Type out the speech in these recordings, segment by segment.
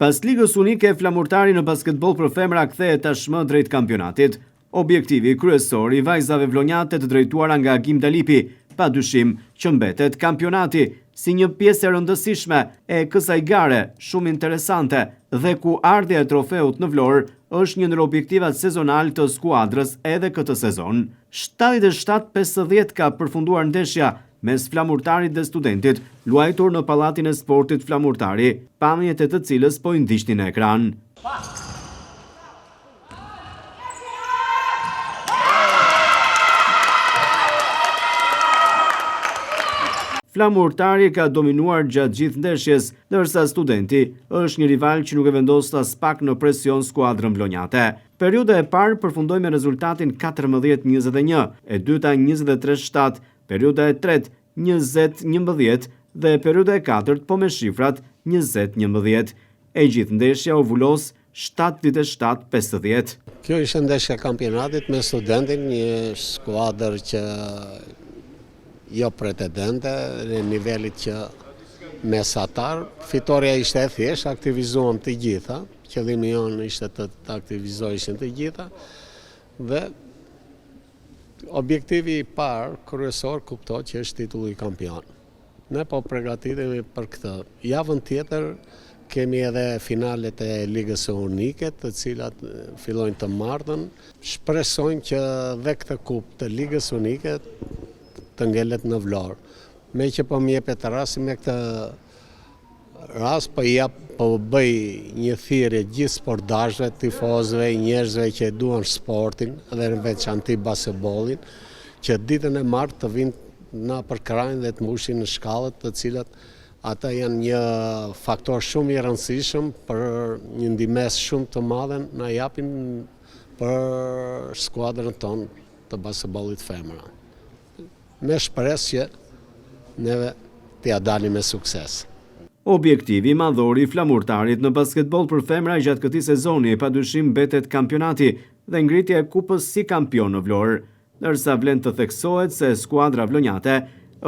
Pas ligës unike, Flamurtari në basketbol për femra kthehet tashmë drejt kampionatit. Objektivi kryesor i vajzave vlonjate të drejtuara nga Agim Dalipi, padyshim që mbetet kampionati, si një pjesë e rëndësishme e kësaj gare shumë interesante dhe ku ardhja e trofeut në Vlorë është një ndër objektivat sezonal të skuadrës edhe këtë sezon. 77-50 ka përfunduar ndeshja mes Flamurtarit dhe Studentit, luajtur në Pallatin e Sportit Flamurtari, pamjet e të cilës po i ndiqnin në ekran. Flamurtari ka dominuar gjatë gjithë ndeshjes, ndërsa Studenti është një rival që nuk e vendos as pak në presion skuadrën vlonjate. Periudha e parë përfundoi me rezultatin 14-21, e dyta 23-7, periudha e tretë 20-11 dhe periudha e katërt po me shifrat 20-11. E gjithë ndeshja u vulos 77-50. Kjo ishte ndeshja e kampionatit me Studentin, një skuadër që jo pretendente në nivelit që mesatar. Fitoria ishte e thjesht, aktivizuam të gjitha, qëllimi jonë ishte të aktivizoheshin të gjitha dhe objektivi i parë kryesor kuptohet që është titulli kampion. Ne po përgatitemi për këtë. Javën tjetër kemi edhe finalet e Ligës Unike, të cilat fillojnë të martën. Shpresojmë që dhe këtë kupë të Ligës Unike të ngelet në Vlorë. Me që po më jepet rasti me këtë rast, po bëj një thirrje gjithë sportazhëve, tifozëve, njerëzve që duan sportin dhe në veçanti basketbollin, që ditën e martë të vinë na për krajin dhe të mbushin në shkallët, të cilat ata janë një faktor shumë i rëndësishëm për një ndihmës shumë të madhe na japin për skuadrën tonë të basketbollit femra. Me shpresë që neve t'ia dalim me sukses. Objektivi madhor i Flamurtarit në basketbol për femra gjatë këtij sezoni padyshim mbetet kampionati dhe ngritja e kupës si kampion në Vlorë, ndërsa vlen të theksohet se skuadra vlonjate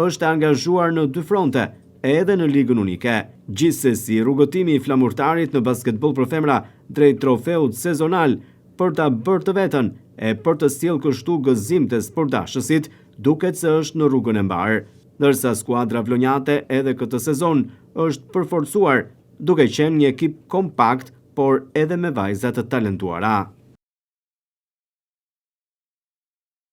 është angazhuar në dy fronte, edhe në Ligën Unike. Gjithsesi, rrugëtimi i Flamurtarit në basketbol për femra drejt trofeut sezonal për ta bërë të vetën e për të sjellë kështu gëzim të sportdashësit duket se është në rrugën e mbarë, ndërsa skuadra vlonjate edhe këtë sezon është përforcuar duke qenë një ekip kompakt, por edhe me vajza të talentuara.